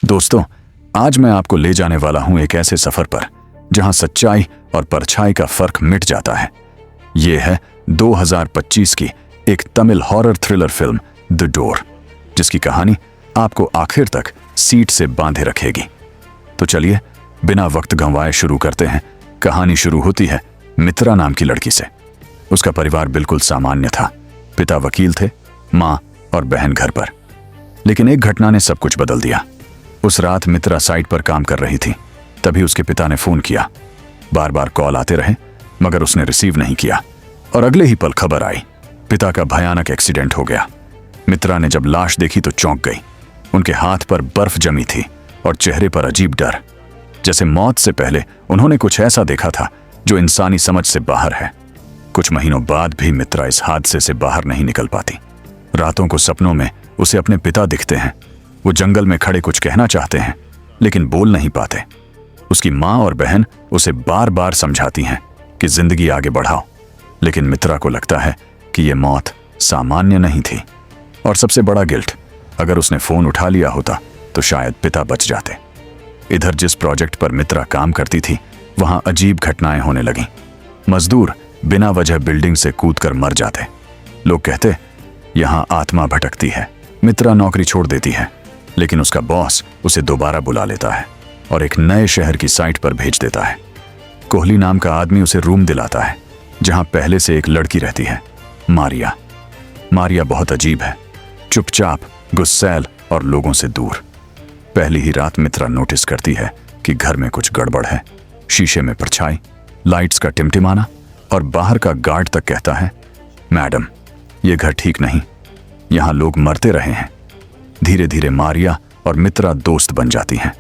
दोस्तों, आज मैं आपको ले जाने वाला हूं एक ऐसे सफर पर जहां सच्चाई और परछाई का फर्क मिट जाता है। ये है 2025 की एक Tamil horror thriller film the door, जिसकी कहानी आपको आखिर तक सीट से बांधे रखेगी। तो चलिए बिना वक्त गंवाए शुरू करते हैं। कहानी शुरू होती है मित्रा नाम की लड़की से। उसका परिवार बिल्कुल सामान्य था। पिता वकील थे, माँ और बहन घर पर। लेकिन एक घटना ने सब कुछ बदल दिया। उस रात मित्रा साइट पर काम कर रही थी, तभी उसके पिता ने फोन किया। बार बार कॉल आते रहे मगर उसने रिसीव नहीं किया और अगले ही पल खबर आई, पिता का भयानक एक्सीडेंट हो गया। मित्रा ने जब लाश देखी तो चौंक गई। उनके हाथ पर बर्फ जमी थी और चेहरे पर अजीब डर, जैसे मौत से पहले उन्होंने कुछ ऐसा देखा था जो इंसानी समझ से बाहर है। कुछ महीनों बाद भी मित्रा इस हादसे से बाहर नहीं निकल पाती। रातों को सपनों में उसे अपने पिता दिखते हैं। वो जंगल में खड़े कुछ कहना चाहते हैं लेकिन बोल नहीं पाते। उसकी माँ और बहन उसे बार बार समझाती हैं कि जिंदगी आगे बढ़ाओ, लेकिन मित्रा को लगता है कि यह मौत सामान्य नहीं थी। और सबसे बड़ा गिल्ट, अगर उसने फोन उठा लिया होता तो शायद पिता बच जाते। इधर जिस प्रोजेक्ट पर मित्रा काम करती थी वहां अजीब घटनाएं होने लगीं। मजदूर बिना वजह बिल्डिंग से कूदकर मर जाते। लोग कहते यहां आत्मा भटकती है। मित्रा नौकरी छोड़ देती है, लेकिन उसका बॉस उसे दोबारा बुला लेता है और एक नए शहर की साइट पर भेज देता है। कोहली नाम का आदमी उसे रूम दिलाता है जहां पहले से एक लड़की रहती है, मारिया। मारिया बहुत अजीब है, चुपचाप, गुस्सैल और लोगों से दूर। पहली ही रात मित्रा नोटिस करती है कि घर में कुछ गड़बड़ है। शीशे में परछाई, लाइट्स का टिमटिमाना और बाहर का गार्ड तक कहता है, मैडम ये घर ठीक नहीं, यहां लोग मरते रहे हैं। धीरे धीरे मारिया और मित्रा दोस्त बन जाती हैं।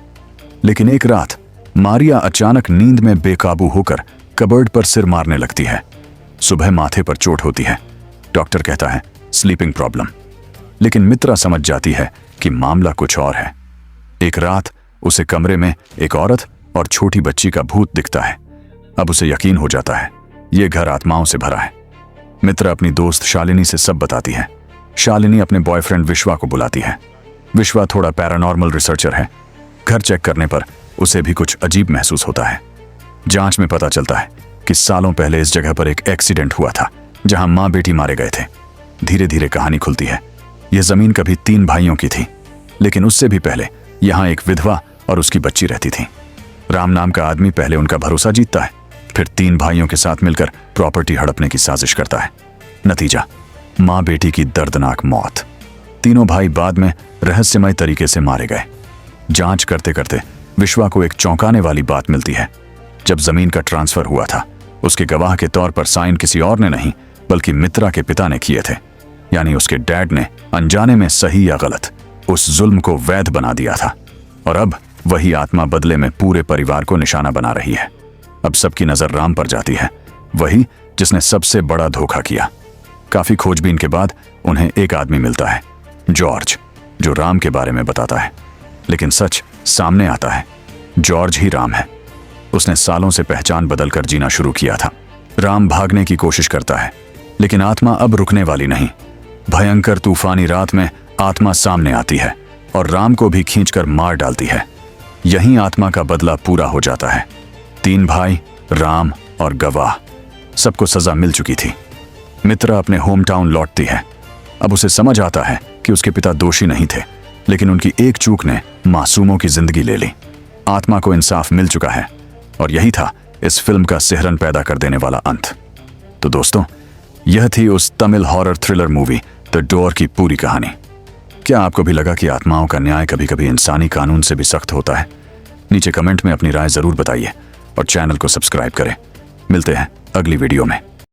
लेकिन एक रात मारिया अचानक नींद में बेकाबू होकर कबर्ड पर सिर मारने लगती है। सुबह माथे पर चोट होती है। डॉक्टर कहता है स्लीपिंग प्रॉब्लम, लेकिन मित्रा समझ जाती है कि मामला कुछ और है। एक रात उसे कमरे में एक औरत और छोटी बच्ची का भूत दिखता है। अब उसे यकीन हो जाता है ये घर आत्माओं से भरा है। मित्रा अपनी दोस्त शालिनी से सब बताती है। शालिनी अपने बॉयफ्रेंड विश्वा को बुलाती है। विश्वा थोड़ा पैरानॉर्मल रिसर्चर है। घर चेक करने पर उसे भी कुछ अजीब महसूस होता है। जांच में पता चलता है कि सालों पहले इस जगह पर एक एक्सीडेंट हुआ था जहां माँ बेटी मारे गए थे। धीरे धीरे कहानी खुलती है। यह जमीन कभी 3 भाइयों की थी, लेकिन उससे भी पहले यहाँ एक विधवा और उसकी बच्ची रहती थी। राम नाम का आदमी पहले उनका भरोसा जीतता है, फिर 3 भाइयों के साथ मिलकर प्रॉपर्टी हड़पने की साजिश करता है। नतीजा, माँ बेटी की दर्दनाक मौत। तीनों भाई बाद में रहस्यमय तरीके से मारे गए। जांच करते करते विश्वा को एक चौंकाने वाली बात मिलती है। जब जमीन का ट्रांसफर हुआ था, उसके गवाह के तौर पर साइन किसी और ने नहीं बल्कि मित्रा के पिता ने किए थे। यानी उसके डैड ने अनजाने में सही या गलत उस जुल्म को वैध बना दिया था। और अब वही आत्मा बदले में पूरे परिवार को निशाना बना रही है। अब सबकी नजर राम पर जाती है, वही जिसने सबसे बड़ा धोखा किया। काफी खोजबीन के बाद उन्हें एक आदमी मिलता है, जॉर्ज, जो राम के बारे में बताता है। लेकिन सच सामने आता है, जॉर्ज ही राम है। उसने सालों से पहचान बदलकर जीना शुरू किया था। राम भागने की कोशिश करता है, लेकिन आत्मा अब रुकने वाली नहीं। भयंकर तूफानी रात में आत्मा सामने आती है और राम को भी खींचकर मार डालती है। यहीं आत्मा का बदला पूरा हो जाता है। 3 भाई, राम और गवाह, सबको सजा मिल चुकी थी। मित्रा अपने होम टाउन लौटती है। अब उसे समझ आता है कि उसके पिता दोषी नहीं थे, लेकिन उनकी एक चूक ने मासूमों की जिंदगी ले ली। आत्मा को इंसाफ मिल चुका है और यही था इस फिल्म का सिहरन पैदा कर देने वाला अंत। तो दोस्तों, यह थी उस Tamil horror thriller movie the door की पूरी कहानी। क्या आपको भी लगा कि आत्माओं का न्याय कभी कभी इंसानी कानून से भी सख्त होता है? नीचे कमेंट में अपनी राय जरूर बताइए और चैनल को सब्सक्राइब करें। मिलते हैं अगली वीडियो में।